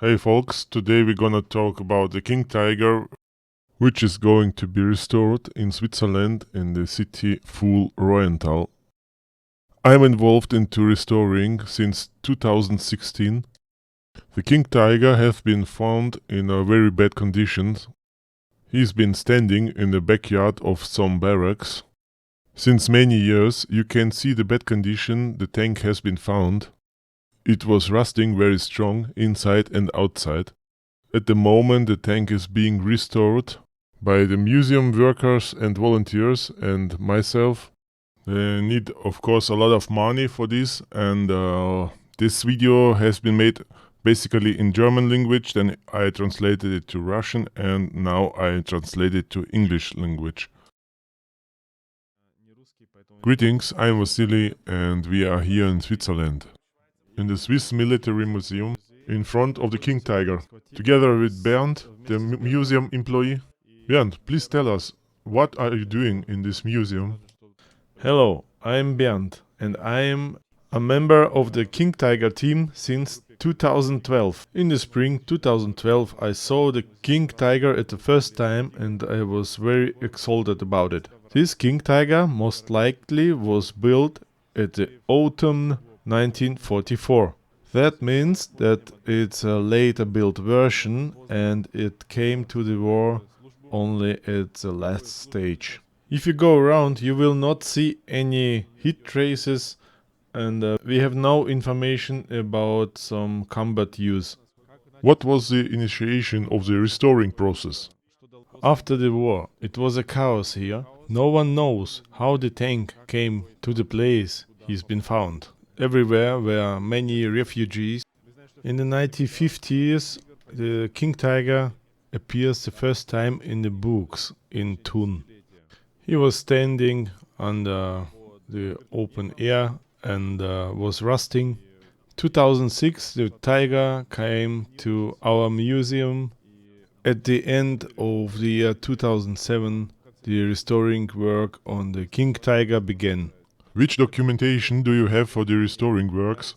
Hey folks, today we're gonna talk about the King Tiger, which is going to be restored in Switzerland in the city Full Roenthal. I'm involved into restoring since 2016. The King Tiger has been found in a very bad condition. He's been standing in the backyard of some barracks. Since many years, you can see the bad condition the tank has been found. It was rusting very strong inside and outside. At the moment the tank is being restored by the museum workers and volunteers and myself. They need of course a lot of money for this, and this video has been made basically in German language, then I translated it to Russian, and now I translate it to English language. Greetings, I'm Vasily and we are here in Switzerland, in the Swiss Military Museum, in front of the King Tiger, together with Bernd, the museum employee. Bernd, please tell us, what are you doing in this museum? Hello, I'm Bernd and I'm a member of the King Tiger team since 2012. In the spring 2012 I saw the King Tiger at the first time and I was very excited about it. This King Tiger most likely was built at the autumn 1944. That means that it's a later built version and it came to the war only at the last stage. If you go around you will not see any heat traces, and we have no information about some combat use. What was the initiation of the restoring process? After the war it was a chaos here. No one knows how the tank came to the place he's been found. Everywhere were many refugees. In the 1950s the King Tiger appears the first time in the books in Thun. He was standing under the open air and was rusting. 2006 the tiger came to our museum. At the end of the year 2007 the restoring work on the King Tiger began. Which documentation do you have for the restoring works?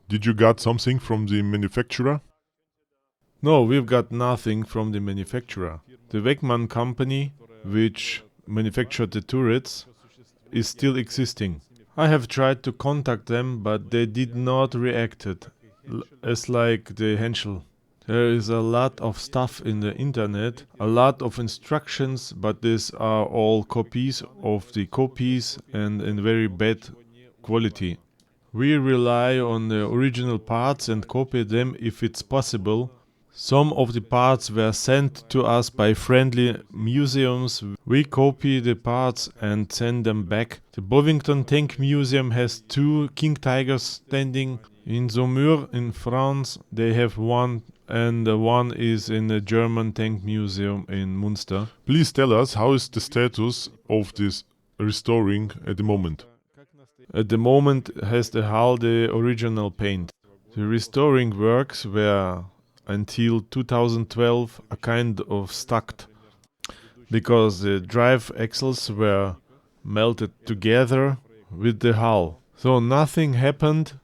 Did you got something from the manufacturer? No, we've got nothing from the manufacturer. The Wegmann company, which manufactured the turrets, is still existing. I have tried to contact them, but they did not react, as like the Henschel. There is a lot of stuff in the internet, a lot of instructions, but these are all copies of the copies and in very bad quality. We rely on the original parts and copy them if it's possible. Some of the parts were sent to us by friendly museums. We copy the parts and send them back. The Bovington Tank Museum has 2 King Tigers standing. In Saumur in France they have one, and one is in the German Tank Museum in Münster. Please tell us, how is the status of this restoring at the moment? At the moment has the hull the original paint. The restoring works were until 2012 a kind of stuck, because the drive axles were melted together with the hull. So nothing happened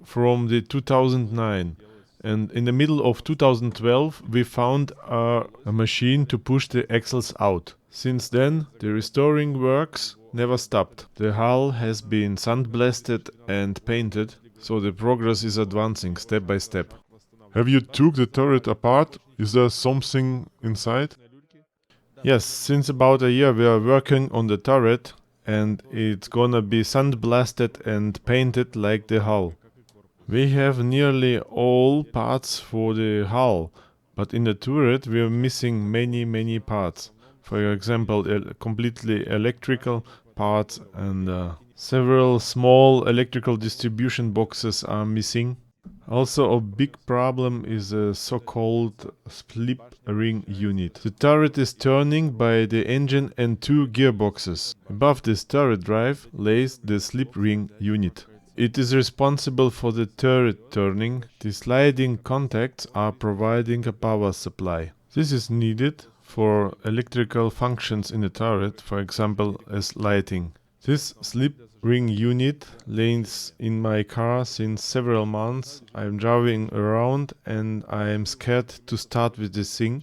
from the 2009, and in the middle of 2012 we found a machine to push the axles out. Since then the restoring works never stopped. The hull has been sandblasted and painted, so the progress is advancing step by step. Have you took the turret apart? Is there something inside? Yes, since about a year we are working on the turret and it's gonna be sandblasted and painted like the hull. We have nearly all parts for the hull, but in the turret we are missing many parts. For example, completely electrical parts, and several small electrical distribution boxes are missing. Also a big problem is a so-called slip ring unit. The turret is turning by the engine and 2 gearboxes. Above this turret drive lays the slip ring unit. It is responsible for the turret turning. The sliding contacts are providing a power supply. This is needed for electrical functions in the turret, for example as lighting. This slip ring unit lays in my car since several months. I'm driving around and I am scared to start with this thing.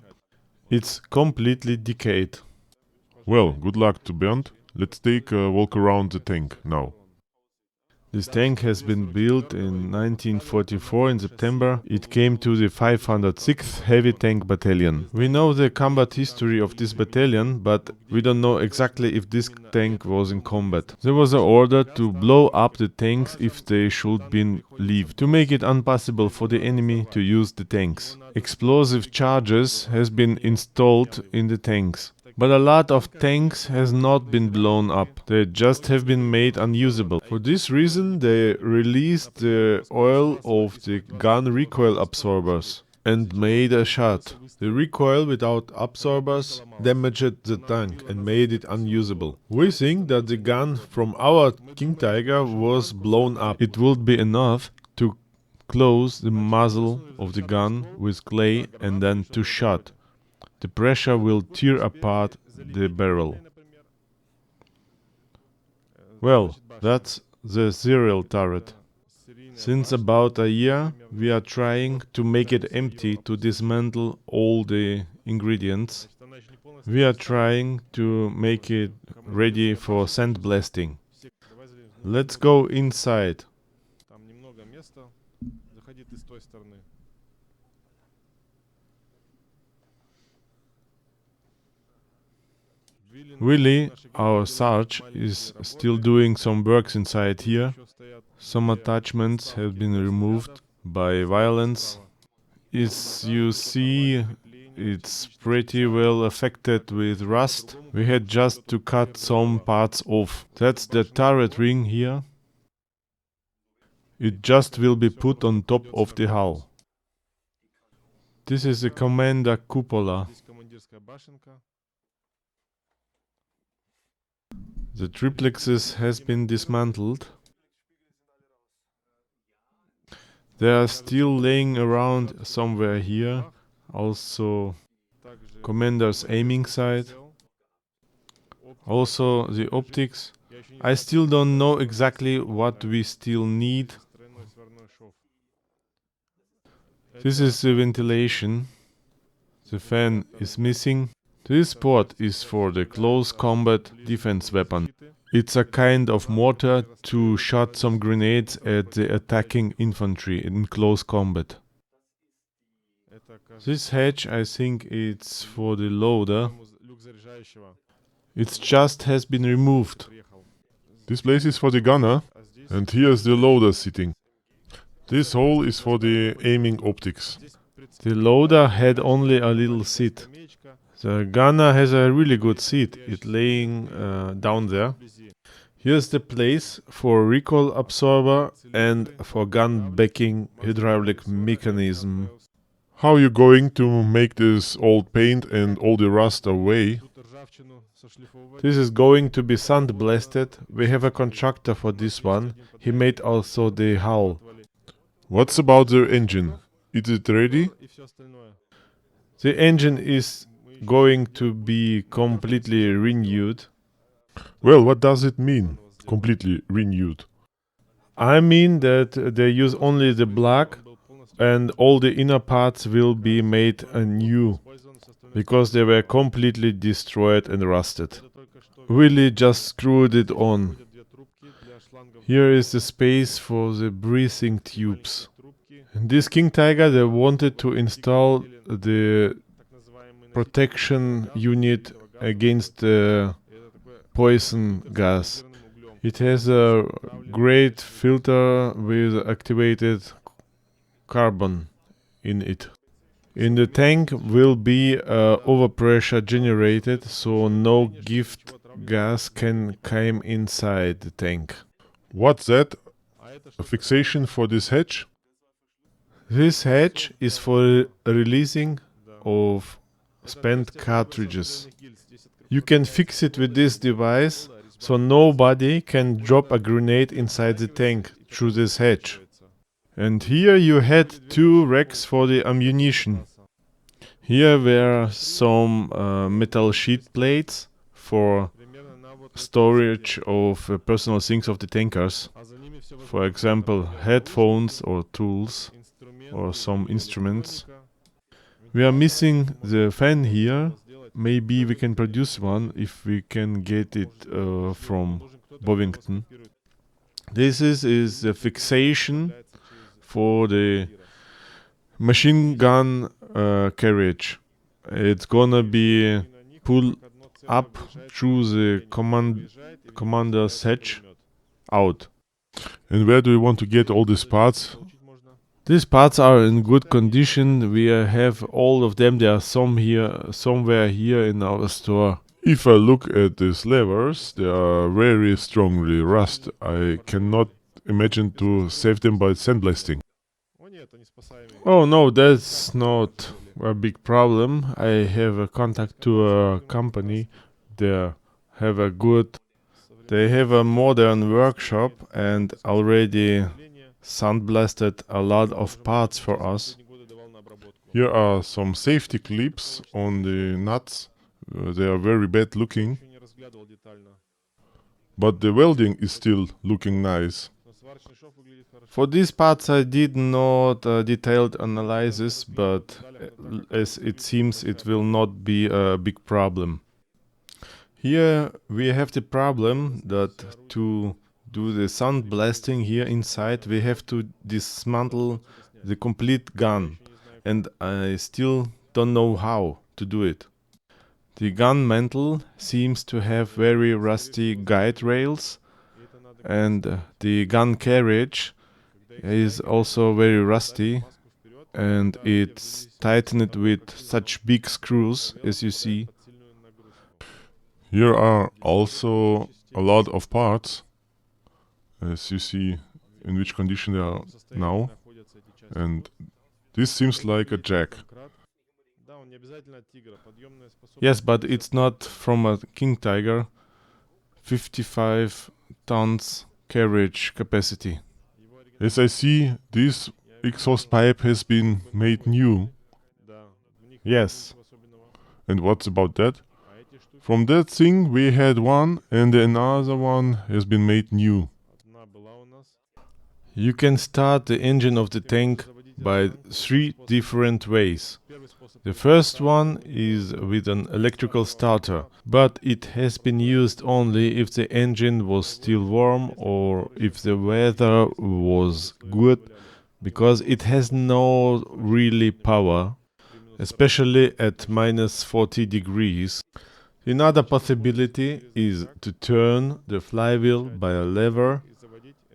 It's completely decayed. Well, good luck to Bernd. Let's take a walk around the tank now. This tank has been built in 1944 in September. It came to the 506th Heavy Tank Battalion. We know the combat history of this battalion, but we don't know exactly if this tank was in combat. There was an order to blow up the tanks if they should be leaved, to make it impossible for the enemy to use the tanks. Explosive charges has been installed in the tanks. But a lot of tanks has not been blown up. They just have been made unusable. For this reason, they released the oil of the gun recoil absorbers and made a shot. The recoil without absorbers damaged the tank and made it unusable. We think that the gun from our King Tiger was blown up. It would be enough to close the muzzle of the gun with clay and then to shot. The pressure will tear apart the barrel. Well, that's the serial turret. Since about a year, we are trying to make it empty to dismantle all the ingredients. We are trying to make it ready for sandblasting. Let's go inside. Willie, our Sarge, is still doing some works inside here. Some attachments have been removed by violence. As you see, it's pretty well affected with rust. We had just to cut some parts off. That's the turret ring here. It just will be put on top of the hull. This is the commander cupola. The triplexes has been dismantled. They are still laying around somewhere here. Also commander's aiming sight. Also the optics. I still don't know exactly what we still need. This is the ventilation. The fan is missing. This port is for the close combat defense weapon. It's a kind of mortar to shot some grenades at the attacking infantry in close combat. This hatch, I think it's for the loader. It just has been removed. This place is for the gunner, and here's the loader sitting. This hole is for the aiming optics. The loader had only a little seat. The gunner has a really good seat. It's laying down there. Here's the place for recoil absorber and for gun backing hydraulic mechanism. How are you going to make this old paint and all the rust away? This is going to be sandblasted. We have a contractor for this one. He made also the hull. What's about the engine? Is it ready? The engine is going to be completely renewed. Well, what does it mean, completely renewed? I mean that they use only the black and all the inner parts will be made anew because they were completely destroyed and rusted. Willie just screwed it on. Here is the space for the breathing tubes. In this King Tiger they wanted to install the protection unit against the poison gas. It has a great filter with activated carbon in it. In the tank will be overpressure generated, so no gift gas can come inside the tank. What's that? A fixation for this hatch? This hatch is for releasing of spent cartridges. You can fix it with this device, so nobody can drop a grenade inside the tank through this hatch. And here you had two racks for the ammunition. Here were some metal sheet plates for storage of personal things of the tankers. For example, headphones or tools or some instruments. We are missing the fan here. Maybe we can produce one if we can get it from Bovington. This is a fixation for the machine gun carriage. It's gonna be pulled up through the commander's hatch out. And where do you want to get all these parts? These parts are in good condition. We have all of them. There are some here, somewhere here in our store. If I look at these levers, they are very strongly rust. I cannot imagine to save them by sandblasting. Oh no, that's not a big problem. I have a contact to a company. They have a modern workshop and already sandblasted a lot of parts for us. Here are some safety clips on the nuts. They are very bad looking, but the welding is still looking nice. For these parts I did not detailed analysis, but as it seems it will not be a big problem. Here we have the problem that to do the sandblasting here inside we have to dismantle the complete gun, and I still don't know how to do it. The gun mantle seems to have very rusty guide rails, and the gun carriage is also very rusty, and it's tightened with such big screws as you see. Here are also a lot of parts, as you see in which condition they are now, and this seems like a jack. Yes, but it's not from a King Tiger. 55 tons carriage capacity. As I see, this exhaust pipe has been made new. Yes. And what's about that? From that thing we had one, and another one has been made new. You can start the engine of the tank by 3 different ways. The first one is with an electrical starter, but it has been used only if the engine was still warm or if the weather was good, because it has no really power, especially at minus 40 degrees. Another possibility is to turn the flywheel by a lever,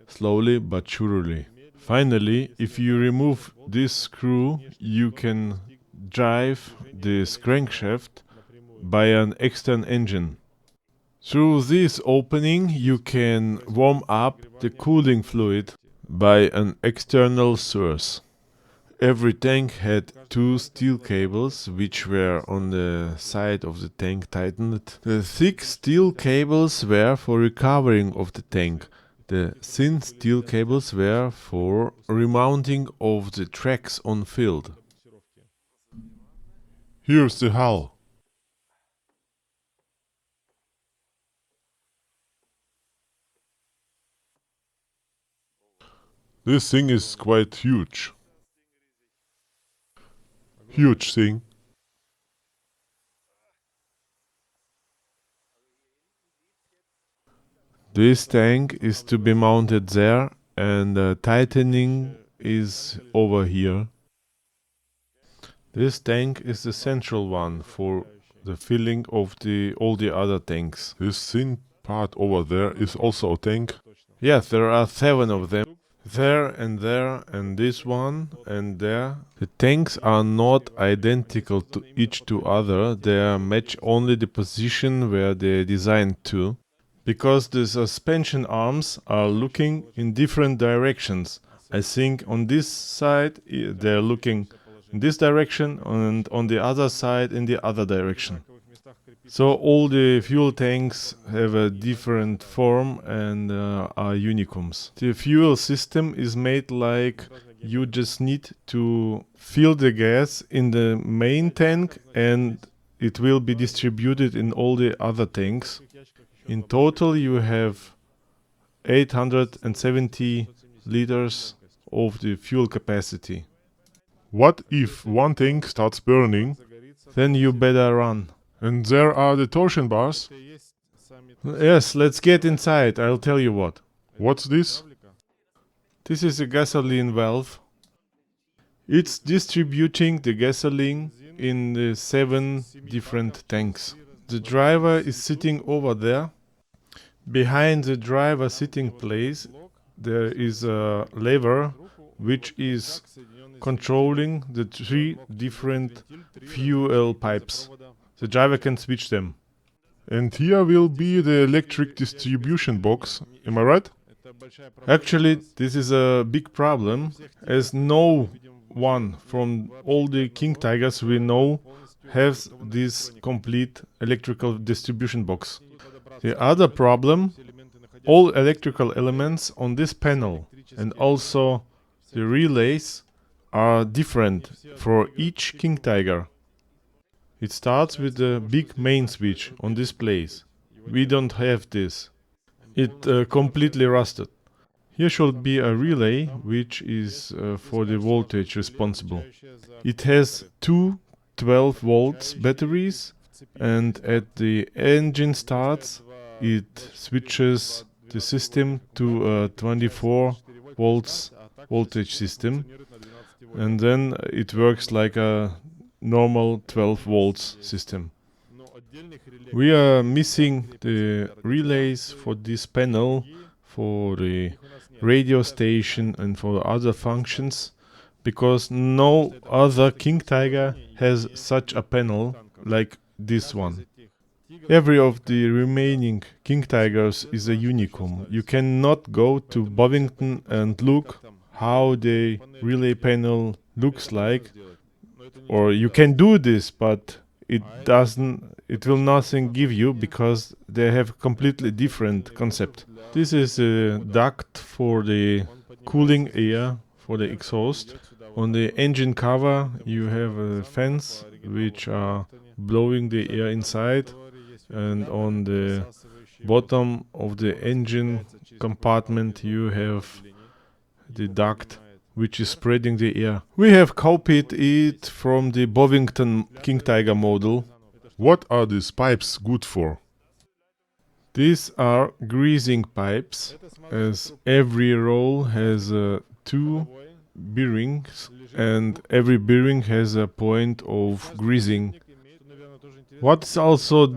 slowly but surely. Finally, if you remove this screw, you can drive this crankshaft by an external engine. Through this opening, you can warm up the cooling fluid by an external source. Every tank had 2 steel cables which were on the side of the tank tightened. The thick steel cables were for recovering of the tank. The thin steel cables were for remounting of the tracks on field. Here's the hull. This thing is quite huge. Huge thing. This tank is to be mounted there, and tightening is over here. This tank is the central one for the filling of all the other tanks. This thin part over there is also a tank. Yes, there are 7 of them. There, and this one, and there. The tanks are not identical to each to other. They match only the position where they're designed to, because the suspension arms are looking in different directions. I think on this side they're looking in this direction, and on the other side in the other direction. So all the fuel tanks have a different form and are unicums. The fuel system is made like you just need to fill the gas in the main tank and it will be distributed in all the other tanks. In total you have 870 liters of the fuel capacity. What if one tank starts burning Then you better run. and there are the torsion bars? Yes, let's get inside, I'll tell you what. What's this? This is a gasoline valve. It's distributing the gasoline in the 7 different tanks. The driver is sitting over there. Behind the driver sitting place there is a lever which is controlling the 3 different fuel pipes. The driver can switch them. And here will be the electric distribution box, am I right? Actually, this is a big problem, as no one from all the King Tigers we know has this complete electrical distribution box. The other problem, all electrical elements on this panel and also the relays are different for each King Tiger. It starts with the big main switch on this place. We don't have this. It completely rusted. Here should be a relay which is for the voltage responsible. It has 2 12 volts batteries, and at the engine starts it switches the system to a 24 volts voltage system, and then it works like a normal 12 volts system. We are missing the relays for this panel, for the radio station and for other functions, because no other King Tiger has such a panel like this one. Every of the remaining King Tigers is a unicum. You cannot go to Bovington and look how the relay panel looks like, or you can do this, but it will nothing give you because they have completely different concept. This is a duct for the cooling air for the exhaust. On the engine cover you have fans which are blowing the air inside, and on the bottom of the engine compartment you have the duct which is spreading the air. We have copied it from the Bovington King Tiger model. What are these pipes good for? These are greasing pipes, as every roll has 2 bearings and every bearing has a point of greasing. What's also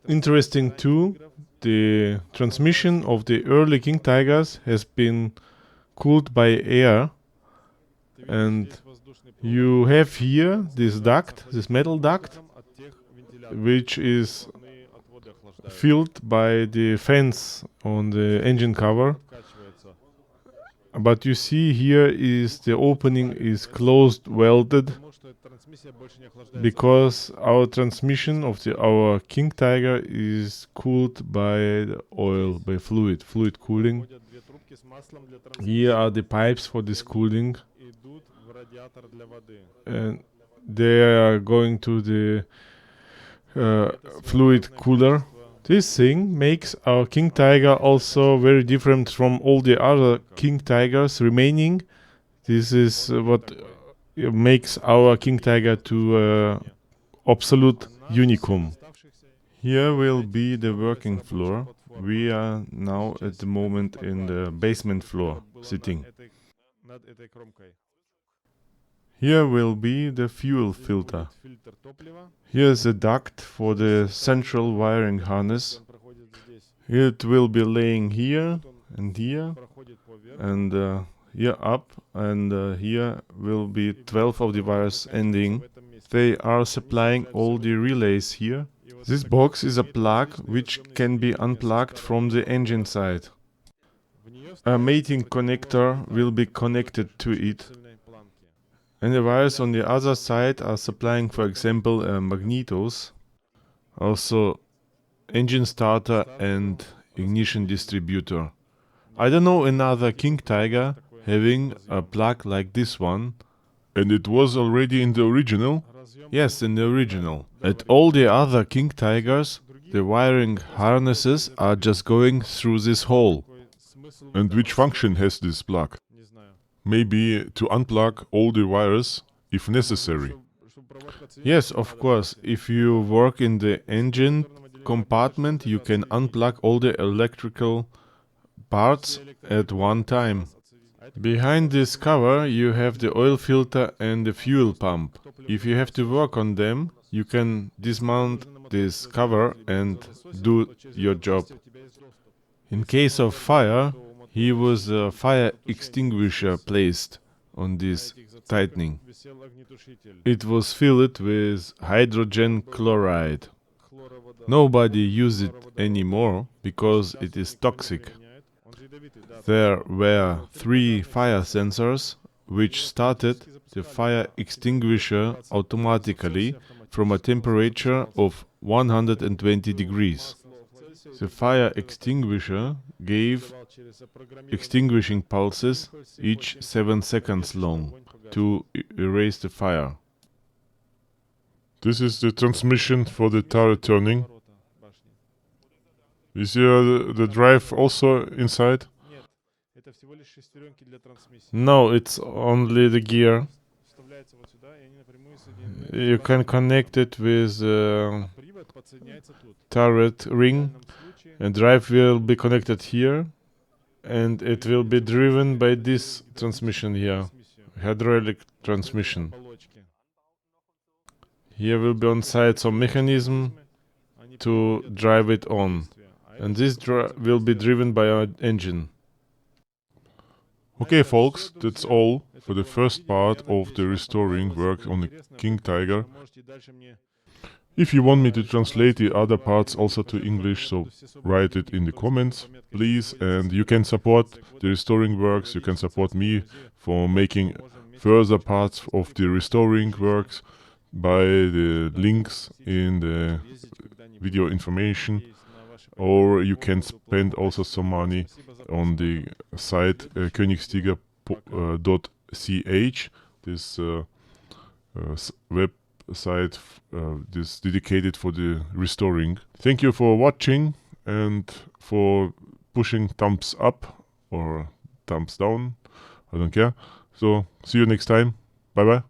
interesting too, the transmission of the early King Tigers has been cooled by air, and you have here this duct, this metal duct, which is filled by the fans on the engine cover. But you see here is the opening is closed welded, because our transmission of our King Tiger is cooled by the oil, by fluid cooling. Here are the pipes for this cooling, and they are going to the fluid cooler. This thing makes our King Tiger also very different from all the other King Tigers remaining. This is what makes our King Tiger to absolute unicum. Here will be the working floor. We are now at the moment in the basement floor sitting. Here will be the fuel filter. Here's a duct for the central wiring harness. It will be laying here, and here up, and here will be 12 of the wires ending. They are supplying all the relays here. This box is a plug which can be unplugged from the engine side. A mating connector will be connected to it. And the wires on the other side are supplying, for example, magnetos, also engine starter and ignition distributor. I don't know another King Tiger having a plug like this one. And it was already in the original? Yes, in the original. At all the other King Tigers, The wiring harnesses are just going through this hole. And which function has this plug? Maybe to unplug all the wires if necessary. Yes, of course. If you work in the engine compartment, you can unplug all the electrical parts at one time. Behind this cover you have the oil filter and the fuel pump. If you have to work on them, you can dismount this cover and do your job. In case of fire, here was a fire extinguisher placed on this tightening. It was filled with hydrogen chloride. Nobody uses it anymore because it is toxic. There were 3 fire sensors which started the fire extinguisher automatically from a temperature of 120 degrees. The fire extinguisher gave extinguishing pulses each 7 seconds long to erase the fire. This is the transmission for the turret turning. Is the drive also inside? No, it's only the gear. You can connect it with turret ring, and drive will be connected here, and it will be driven by this transmission here, hydraulic transmission. Here will be on site some mechanism to drive it on, and this will be driven by our engine. Okay, folks, that's all for the first part of the restoring work on the King Tiger. If you want me to translate the other parts also to English, so write it in the comments, please. And you can support the restoring works, you can support me for making further parts of the restoring works by the links in the video information, or you can spend also some money on the site königstiger.ch, this website this dedicated for the restoring. Thank you for watching and for pushing thumbs up or thumbs down, I don't care. So see you next time, bye bye.